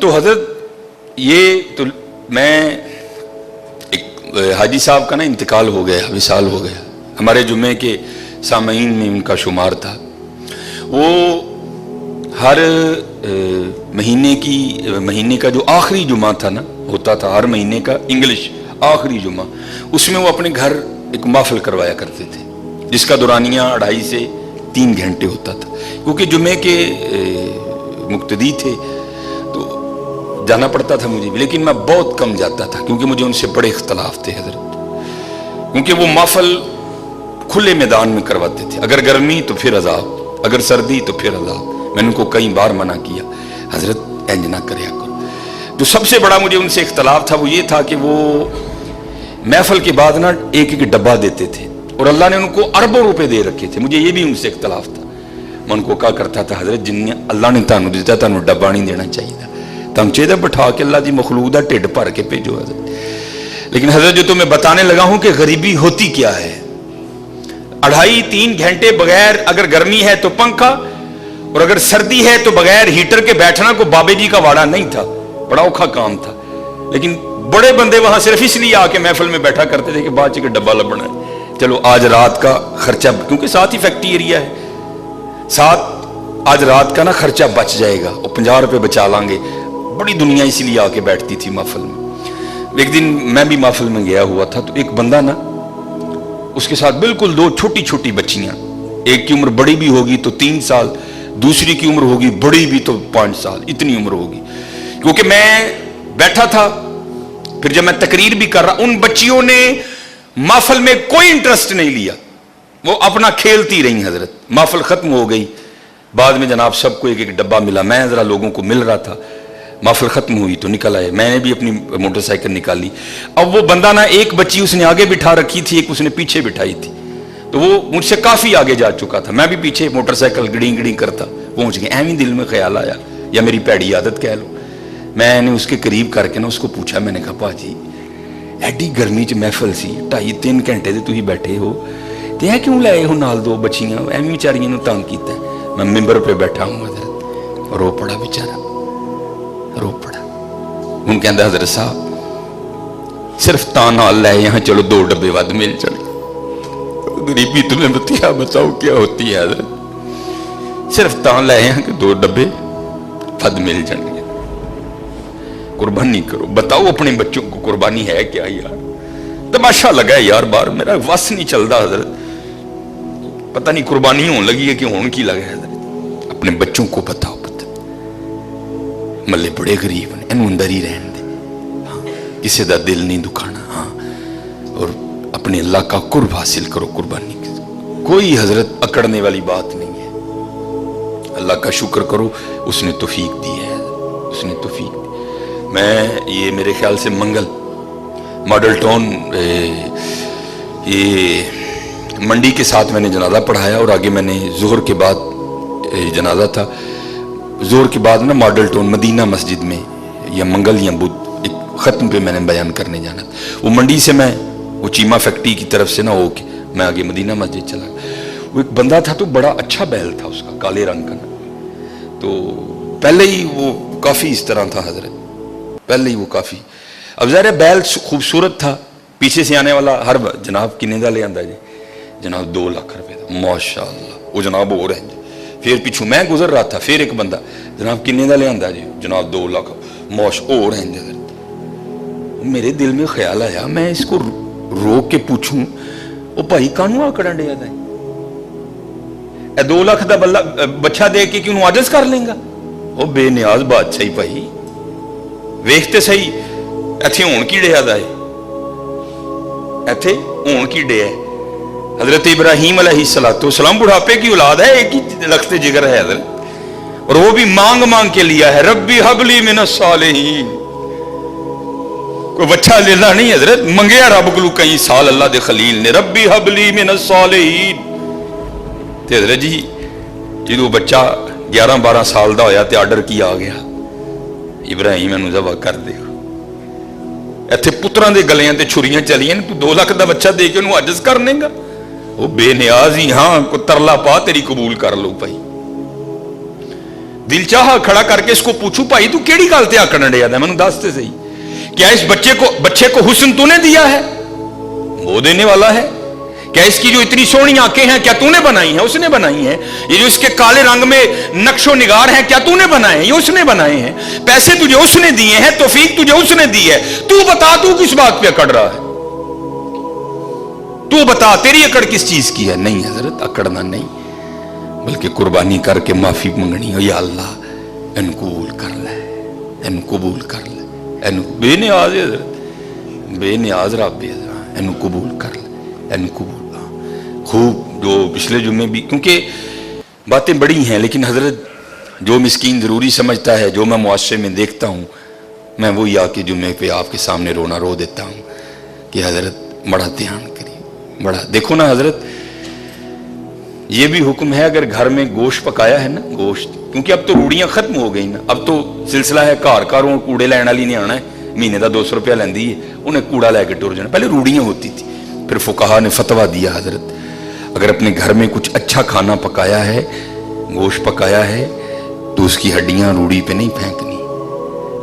تو حضرت یہ تو میں ایک حاجی صاحب کا نا انتقال ہو گیا، وصال ہو گیا، ہمارے جمعے کے سامعین میں ان کا شمار تھا۔ وہ ہر مہینے کا جو آخری جمعہ تھا نا، ہوتا تھا ہر مہینے کا انگلش آخری جمعہ، اس میں وہ اپنے گھر ایک محفل کروایا کرتے تھے جس کا دورانیہ 2.5 سے 3 گھنٹے ہوتا تھا۔ کیونکہ جمعے کے مقتدی تھے تو جانا پڑتا تھا مجھے بھی، لیکن میں بہت کم جاتا تھا کیونکہ مجھے ان سے بڑے اختلاف تھے حضرت، کیونکہ وہ محفل کھلے میدان میں کرواتے تھے، اگر گرمی تو پھر عذاب، اگر سردی تو پھر عذاب۔ میں نے ان کو کئی بار منع کیا، حضرت انج نہ کریا کرو۔ جو سب سے بڑا مجھے ان سے اختلاف تھا وہ یہ تھا کہ وہ محفل کے بعد نا ایک ایک ڈبہ دیتے تھے، اور اللہ نے ان کو اربوں روپے دے رکھے تھے، مجھے یہ بھی ان سے اختلاف تھا۔ میں ان کو کہا کرتا تھا حضرت جن اللہ نے تانوں دیتا تانوں ڈبہ نہیں دینا چاہیے تھا، تم چاہیے بٹھا کے اللہ دی مخلوق دا ٹھڈ بھر کے بھیجو حضرت۔ لیکن حضرت جو تمہیں بتانے لگا ہوں کہ غریبی ہوتی کیا ہے، 2.5-3 گھنٹے بغیر، اگر گرمی ہے تو پنکھا، اور اگر سردی ہے تو بغیر ہیٹر کے بیٹھنا کو بابے جی کا واڑا نہیں تھا، بڑا اوکھا کام تھا۔ لیکن بڑے بندے وہاں صرف اس لیے آ کے محفل میں بیٹھا کرتے تھے کہ بعد کے ڈبہ لبنا ہے، چلو آج رات کا خرچہ، کیونکہ ساتھ ہی فیکٹری ایریا ہے، ساتھ آج رات کا نا خرچہ بچ جائے گا، اور 50 روپے بچا لیں گے۔ بڑی دنیا اس لیے آ کے بیٹھتی تھی محفل میں۔ ایک دن میں بھی محفل میں گیا ہوا تھا تو ایک بندہ نا، اس کے ساتھ بالکل 2 چھوٹی چھوٹی بچیاں، ایک کی عمر بڑی بھی ہوگی تو 3 سال، دوسری کی عمر ہوگی بڑی بھی تو 5 سال، اتنی عمر ہوگی۔ کیونکہ میں بیٹھا تھا، پھر جب میں تقریر بھی کر رہا، ان بچیوں نے محفل میں کوئی انٹرسٹ نہیں لیا، وہ اپنا کھیلتی رہی حضرت۔ محفل ختم ہو گئی، بعد میں جناب سب کو ایک ایک ڈبہ ملا، میں ذرا لوگوں کو مل رہا تھا، محفل ختم ہوئی تو نکل آئے، میں نے بھی اپنی موٹر سائیکل نکالی۔ اب وہ بندہ نا ایک بچی اس نے آگے بٹھا رکھی تھی، ایک اس نے پیچھے بٹھائی تھی، تو وہ مجھ سے کافی آگے جا چکا تھا، میں بھی پیچھے موٹر سائیکل گڑیں گڑیں کرتا پہنچ گیا۔ ایویں دل میں خیال آیا، یا میری پیڑی عادت کہہ لو، میں نے اس کے قریب کر کے نا اس کو پوچھا، میں نے کہا پاجی ایڈی گرمی چ محفل سی 2.5-3 گھنٹے تھی بیٹھے ہو تے ہے کیوں لائے ہو نال 2 بچیاں، ایویں بیچاریاں نوں تنگ کیتا ہے۔ میں ممبر پہ بیٹھا ہوں حضرت، رو پڑا بیچارہ، رو پڑا۔ ان کہندا حضرت صاحب صرف تاں نال لے یہاں، چلو 2 ڈبے ود مل جائیں۔ غریبی تمہیں بتیا بتاؤ کیا ہوتی ہے حضرت، صرف تاں لے یہاں کہ 2 ڈبے ود مل جائیں گے۔ قربانی کرو، بتاؤ اپنے بچوں کو قربانی ہے کیا یار؟ تماشا لگا ہے یار، بار میرا وس نہیں چلتا حضرت، پتہ نہیں قربانی ہون لگی ہے کہ ہون کی لگا ہے حضرت۔ اپنے بچوں کو بتاؤ، پتہ ملے بڑے غریب ہیں، انہوں اندر ہی رہن دے، ہاں کسی دا دل نہیں دکھانا، ہاں، اور اپنے اللہ کا قرب حاصل کرو قربانی۔ کوئی حضرت اکڑنے والی بات نہیں ہے، اللہ کا شکر کرو، اس نے توفیق دی ہے، اس نے توفیق دی۔ میں یہ میرے خیال سے منگل ماڈل ٹاؤن یہ منڈی کے ساتھ میں نے جنازہ پڑھایا، اور آگے میں نے ظہر کے بعد جنازہ تھا، ظہر کے بعد نا ماڈل ٹاؤن مدینہ مسجد میں یا منگل یا بدھ ایک ختم پہ میں نے بیان کرنے جانا تھا۔ وہ منڈی سے میں وہ چیمہ فیکٹری کی طرف سے نہ ہو کے میں آگے مدینہ مسجد چلا۔ وہ ایک بندہ تھا تو بڑا اچھا بیل تھا اس کا، کالے رنگ کا نا، تو پہلے ہی وہ کافی اس طرح تھا حضرت، پہلے ہی وہ کافی، اب ظاہر بیل خوبصورت تھا، پیچھے سے آنے والا ہر جناب کنے دا لے آندا جی، جناب 2 لاکھ روپے دا، ماشاءاللہ، وہ جناب ہو رہے ہیں، پھر پیچھوں میں گزر رہا تھا، پھر ایک بندہ جناب کنے دا لے آندا جی، جناب 2 لاکھ، ہو رہے ہیں حضرت۔ میرے دل میں خیال آیا میں اس کو روک کے پوچھوں، او بھائی کانوں آکڑن ڈیا دا اے 2 لاکھ دا بچہ دے کے کیوں عاجز کر لیں گا؟ او بے نیاز بادشاہی بھائی ویکھتے صحیح، ایتھے ہون کی ڈیا دا ہے، ایتھے ہون کی ڈیا ہے۔ حضرت ابراہیم علیہ السلام بڑھاپے کی اولاد ہے، ایک ہی لخت جگر ہے حضرت، اور وہ بھی مانگ مانگ کے لیا ہے، ربی حب لی من الصالحین۔ کوئی بچہ لینا نہیں حضرت، منگیا رب کو کئی سال اللہ دے خلیل نے، ربی حب لی من الصالحین۔ تے حضرت جی جدو بچہ 11-12 سال دا ہویا تے آرڈر کیا آ گیا، ابراہیم انہوں ذبح کر دے۔ ایتھے پتران دے گلیاں تے چھریاں چلیاں، تو 2 لاکھ دا بچہ دے کے انہوں عاجز کر لیں گا؟ وہ بے نیاز ہی، ہاں کو ترلا پا تیری قبول کر لو بھائی۔ दिल चाहा खड़ा करके इसको पूछूं, भाई तू केड़ी गल ते आकड़ डया दा, मैनू दस ते सही, क्या इस बच्चे को हुस्न तूने दिया है? वो देने वाला है। क्या इसकी जो इतनी सोहनी आंखें हैं क्या तूने बनाई हैं? उसने बनाई हैं। ये जो इसके काले रंग में नक्शो निगार हैं क्या तूने बनाए हैं? ये उसने बनाए हैं। पैसे तुझे उसने दिए हैं, तौफीक तुझे उसने दी है। तू बता तू किस बात पे अकड़ रहा है? तू बता तेरी अकड़ किस चीज की है? नहीं हजरत, अकड़ना नहीं, बल्कि कुर्बानी करके माफी मंगनी हो, या अल्लाह इन कबूल कर ले, इन कबूल कर ले, इन बेनियाज हजरत, बेनियाज रब इन कबूल कर ले, इन कबूल। खूब जो पिछले जुम्मे भी, क्योंकि बातें बड़ी हैं, लेकिन हजरत जो मिस्कीन ज़रूरी समझता है, जो मैं मुआशरे में देखता हूँ, मैं वही आके जुम्मे पे आपके सामने रोना रो देता हूँ कि हजरत बड़ा ध्यान करिए, बड़ा देखो ना हजरत। ये भी हुक्म है, अगर घर में गोश्त पकाया है ना, गोश्त, क्योंकि अब तो रूढ़ियाँ खत्म हो गई ना, अब तो सिलसिला है घर घरों कूड़े लैन वाली ने आना है, महीने का 200 रुपया लेंदी है, उन्हें कूड़ा लैके टुर जाना। पहले रूढ़ियाँ होती थी, फिर फुकाहा ने फतवा दिया हजरत अगर अपने घर में कुछ अच्छा खाना पकाया है, गोश्त पकाया है, तो उसकी हड्डियां रूढ़ी पे नहीं फेंकनी,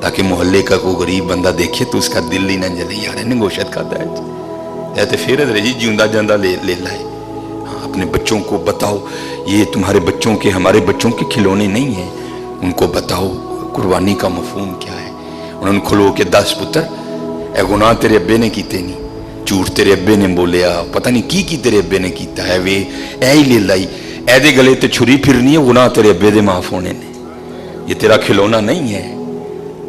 ताकि मोहल्ले का कोई गरीब बंदा देखे तो उसका दिल ही ना जले, यार इन्हें गोश्त खाता है, तो फिर जी जिंदा जांदा ले लाए। हाँ, अपने बच्चों को बताओ, ये तुम्हारे बच्चों के, हमारे बच्चों के खिलौने नहीं हैं, उनको बताओ कुर्बानी का मफहूम क्या है। उन्होंने खुलो के 10 पुत्र, ए गुनाह तेरे अब्बे ने कीते नहीं, झूठ तेरे अब्बे ने बोलिया, पता नहीं की तेरे अब्बे ने कीता है, वे ऐ ही ले लाई, ऐदे गले ते छुरी फिरनी है, गुनाह तेरे अब्बे दे माफ होने ने, ये तेरा खिलौना नहीं है,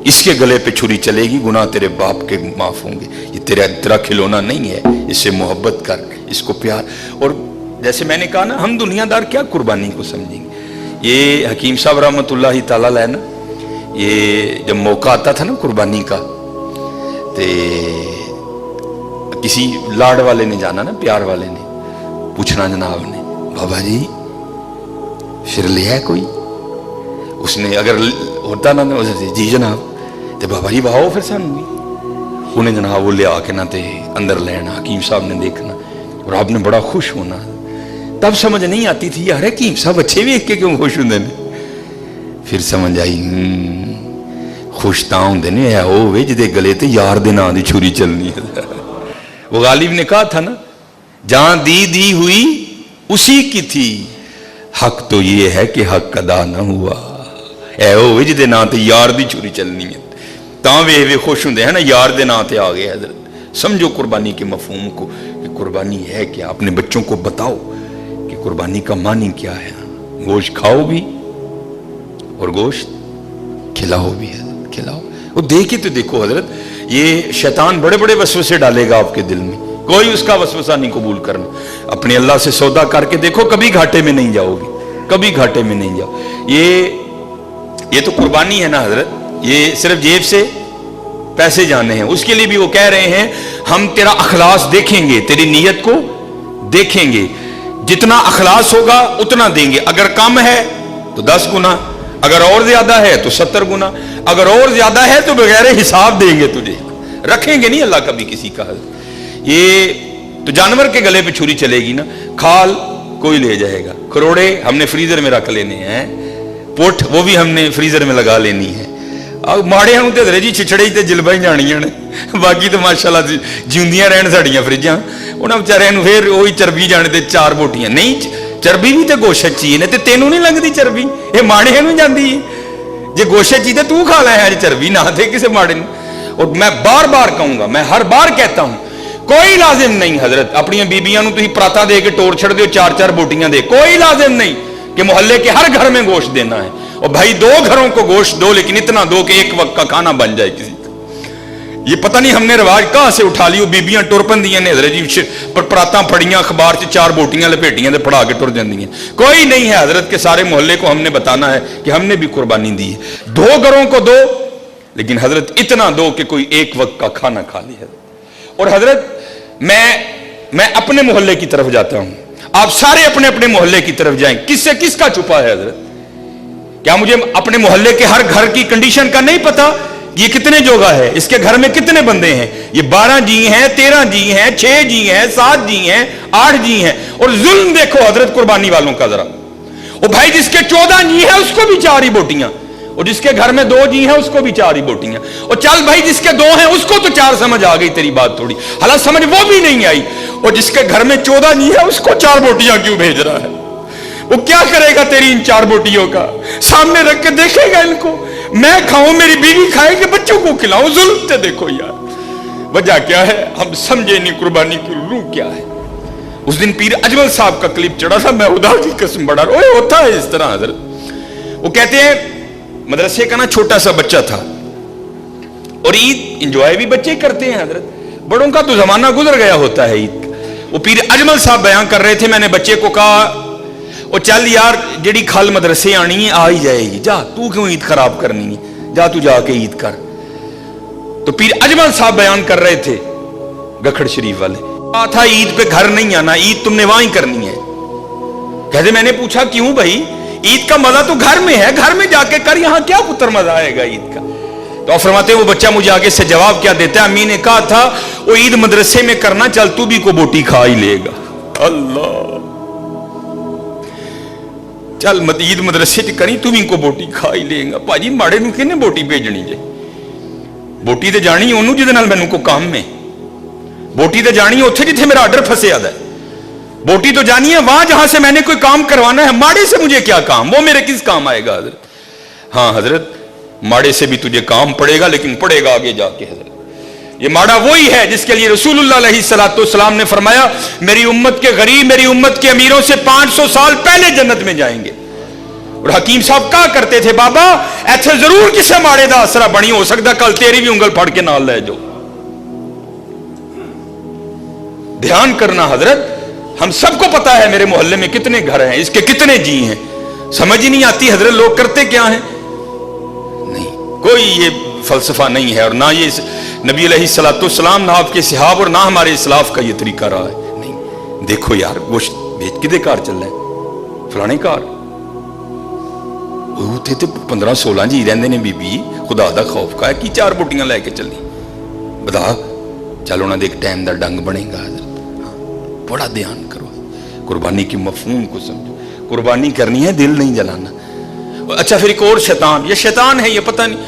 इसके गले पे छुरी चलेगी, गुनाह तेरे बाप के माफ होंगे, ये तेरा खिलौना नहीं है, इससे मोहब्बत कर, इसको प्यार। और जैसे मैंने कहा ना, हम दुनियादार क्या कुर्बानी को समझेंगे। ये हकीम साहब रहमतुल्लाह तआला अलैह ना, ये जब मौका आता था ना कुर्बानी का, तो किसी लाड वाले ने जाना ना, प्यार वाले ने पूछना जनाब ने, बाबा जी फिर लिया है कोई? उसने अगर होता ना जी जनाब, तो बाबा जी वाहो फिर सानू भी, उन्हें जनाब वो लिया के ना ते अंदर लेना, हकीम साहब ने देखना और आपने बड़ा खुश होना। तब समझ नहीं आती थी यार हकीम साहब अच्छे वेख के क्यों खुश होंगे ने, फिर समझ आई खुश तां होंदे ने ऐ होवे जिहदे गले ते यार दे नां दी छुरी चलनी है। वो गालिब ने कहा था ना, जहां दी हुई उसी की थी, हक तो ये है कि हक अदा ना हुआ, ऐ होवे जिहदे नां ते यार दी छुरी चलनी है, तां वे खुश होंदे हैं ना, यार दे नां ते आ गए हजरत। समझो कुर्बानी के मफहूम को कि कुर्बानी है क्या, अपने बच्चों को बताओ कि कुर्बानी का मानी क्या है। गोश्त खाओ भी और गोश्त खिलाओ भी है, खिलाओ। वो देखे तो देखो हजरत, ये शैतान बड़े बड़े वसवसे डालेगा आपके दिल में, कोई उसका वसवसा नहीं कबूल करना। अपने अल्लाह से सौदा करके देखो, कभी घाटे में नहीं जाओगे, कभी घाटे में नहीं जाओ। ये तो कुर्बानी है ना हजरत, ये सिर्फ जेब से पैसे जाने हैं, उसके लिए भी वो कह रहे हैं हम तेरा अखलास देखेंगे, तेरी नीयत को देखेंगे, जितना अखलास होगा उतना देंगे, अगर कम है तो 10 गुना, अगर और ज्यादा है तो 70 गुना, अगर और ज्यादा है तो बगैर हिसाब देंगे तुझे, रखेंगे नहीं अल्लाह कभी किसी का। ये तो जानवर के गले पे छुरी चलेगी ना, खाल कोई ले जाएगा, करोड़े हमने फ्रीजर में रख लेने हैं, पुठ वो भी हमने फ्रीजर में लगा लेनी है। अब माड़े हूं तो हजरे जी छिछड़े ते जिलबा ही जानियां ने, बाकी तो माशाअल्लाह जिंदियां रहन साड़ियां फ्रिजां, उन्हां बेचारियां नूं फिर वही चरबी जाने ते 4 बोटियां नहीं, चरबी भी तो गोशत ची ने, तेनों नहीं लगती चरबी, ये माड़े नूं जांदी है, जे गोशत ची तू खा लै अज चरबी ना थे किसी माड़े ने। और मैं बार बार कहूंगा, मैं हर बार कहता हूं, कोई लाजिम नहीं हजरत अपनी बीबियां नूं तुसीं पराता दे के टोर छड़ दो 4-4 बोटियां दे, कोई लाजिम नहीं कि मोहल्ले के हर घर में गोश्त देना है। और भाई 2 घरों को गोश्त दो, लेकिन इतना दो कि एक वक्त का खाना बन जाए किसी का। ये पता नहीं हमने रिवाज कहां से उठा लियो, बीबियां टुर पंदियां ने हजरत जी, पर परातां फड़ियां अखबार से 4 बोटियां लपेटियां ते फड़ा के टुर जांदियां। कोई नहीं है हजरत के सारे मोहल्ले को हमने बताना है कि हमने भी कुर्बानी दी है। 2 घरों को दो, लेकिन हजरत इतना दो कि कोई एक वक्त का खाना खा ले। और हजरत मैं अपने मोहल्ले की तरफ जाता हूं, आप सारे अपने अपने मोहल्ले की तरफ जाएं, किससे किसका छुपा है हजरत? क्या मुझे अपने मोहल्ले के हर घर की कंडीशन का नहीं पता? ये कितने जोगा है, इसके घर में कितने बंदे हैं, ये 12 जी हैं, 13 जी हैं, 6 जी हैं, 7 जी हैं, 8 जी हैं। और जुल्म देखो हजरत कुर्बानी वालों का जरा, वो भाई जिसके 14 जी हैं उसको भी 4 ही बोटियां, और जिसके घर में 2 जी हैं उसको भी 4 ही बोटियां, और चल भाई जिसके 2 हैं उसको तो 4 समझ आ गई तेरी बात थोड़ी, हालांकि समझ वो भी नहीं आई, और जिसके घर में 14 जी है उसको 4 बोटियां क्यों भेज रहा है? वो क्या करेगा तेरी इन 4 बोटियों का? सामने रख के देखेगा इनको, मैं खाऊं, मेरी बीवी खाए कि बच्चों को खिलाऊं? जुल्म से देखो यार, वजह क्या है हम समझे नहीं, कुर्बानी की रूह क्या है। उस दिन पीर अजमल साहब का क्लिप चढ़ा था, मैं खुदा की कसम बड़ा ओए होता है इस तरह हजरत। वो कहते हैं मदरसे का ना छोटा सा बच्चा था, और ईद इंजॉय भी बच्चे करते हैं हजरत, बड़ों का तो जमाना गुजर गया होता है ईद का। वो पीर अजमल साहब बयान कर रहे थे, मैंने बच्चे को कहा ओ चल यार जेड़ी खल मदरसे आनी है आ ही जाएगी, जा तू क्यों ईद खराब करनी है, जा तू जाके ईद कर। तो पीर अजमल साहब बयान कर रहे थे गखड़ शरीफ वाले, कहा था ईद पे घर नहीं आना, ईद तुमने वहां ही करनी है। कहते मैंने पूछा क्यों भाई, ईद का मजा तो घर में है, घर में जाके कर, यहां क्या पुत्र मजा आएगा ईद का? तो फरमाते वो बच्चा मुझे आगे से जवाब क्या देता है, अम्मी ने कहा था वो ईद मदरसे में करना, चल तू भी को बोटी खा ही लेगा। अल्लाह, चल ईद मदरसे च करी तू भी को बोटी खा ही लेगा। भाजी माड़े नूं किहने बोटी भेजनी जे? बोटी ते जानी ओनू जिहदे नाल मैनू को काम में, बोटी तो जानी है उत्थे जिथे मेरा आर्डर फंसे है, बोटी तो जानी है वहां जहां से मैंने कोई काम करवाना है। माड़े से मुझे क्या काम, वो मेरे किस काम आएगा हजरत? हाँ हजरत, माड़े से भी तुझे काम पड़ेगा, लेकिन पड़ेगा आगे जाके हजरत। ये माड़ा वही है जिसके लिए रसूलुल्लाह अलैहिस्सलाम ने फरमाया मेरी उम्मत के गरीब, मेरी उम्मत के अमीरों से 500 साल पहले जन्नत में जाएंगे। और हकीम साहब कहा करते थे बाबा ऐसे जरूर किसी माड़े का असरा बनी, हो सकता कल तेरी भी उंगल फड़ के नाल ले जाओ। ध्यान करना हजरत, हम सबको पता है मेरे मोहल्ले में कितने घर हैं, इसके कितने जी हैं, समझ ही नहीं आती हजरत लोग करते क्या हैं। नहीं, कोई ये फलसफा नहीं है, और ना ये नबी अलैहिस्सलाम ना आपके सहाब और ना हमारे इस्लाफ का ये तरीका रहा है। नहीं, देखो यार गोश्त बेच किदे कार चल रहा है, फलाने कार, उत्थे तो 15-16 जी रहंदे ने बीबी, खुदा दा खौफ का है कि 4 बोटियां लैके चलनी, बता चल उन्होंने एक टाइम का डंग बनेगा हजरत। बड़ा ध्यान करो, कुर्बानी की मफहूम को समझो, कुर्बानी करनी है, दिल नहीं जलाना। अच्छा फिर एक और शैतान, ये शैतान है ये पता नहीं,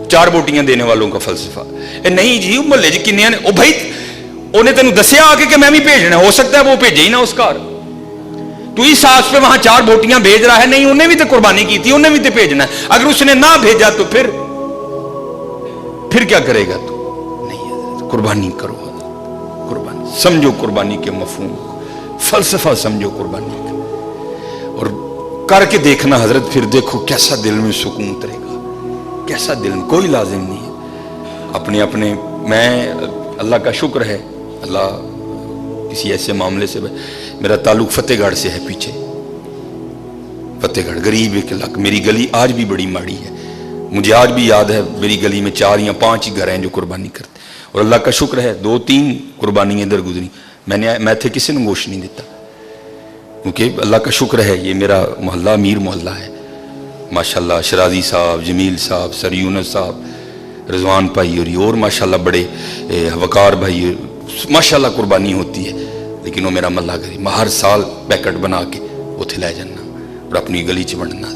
4 बोटियां देने वालों का फलसफा नहीं जी मोहल्ले च किन्ने ने, ओ भाई उन्हें तेन दसिया आके कि मैं भी भेजना, हो सकता है वो भेजे ही ना उस घर, तू इस आस पे वहां 4 बोटियां भेज रहा है, नहीं उन्हें भी तो कुर्बानी की थी, उन्हें भी तो भेजना है, अगर उसने ना भेजा तो फिर क्या करेगा तू? नहीं, कुर्बानी करो, कुर्बानी समझो, कुर्बानी के मफहूम को, फलसफा समझो कुर्बानी का, और करके देखना हजरत, फिर देखो कैसा दिल में सुकून उतरेगा, कैसा दिल में, कोई लाजिम नहीं है अपने अपने। मैं अल्लाह का शुक्र है, अल्लाह किसी ऐसे मामले से, मेरा ताल्लुक फतेहगढ़ से है, पीछे फतेहगढ़ गरीब एक इलाका, मेरी गली आज भी बड़ी माड़ी है, मुझे आज भी याद है मेरी गली में 4 या 5 ही घर हैं जो कुर्बानी करते, और अल्लाह का शुक्र है 2-3 कुर्बानी इधर गुजरी, मैं थे किसी ने गोश्त नहीं देता, क्योंकि अल्लाह का शुक्र है ये मेरा मोहल्ला अमीर मोहल्ला है माशाल्लाह। शराजी साहब, जमील साहब, सर यूनुस साहब, रिजवान भाई और माशाल्लाह बड़े वकार भाई, माशाल्लाह कुर्बानी होती है, लेकिन वो मेरा मल्ला गरीब, मैं हर साल पैकेट बना के उथे लै जाना और अपनी गली च वंडना।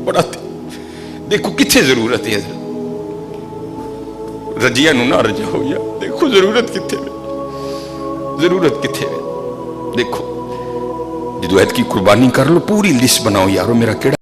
बड़ा देखो कितने जरूरत है, रजिया ना रजाओ यार, देखो जरूरत कितने, जरूरत कितने, देखो जो ऐत की कुर्बानी कर लो, पूरी लिस्ट बनाओ यारो, मेरा केड़ा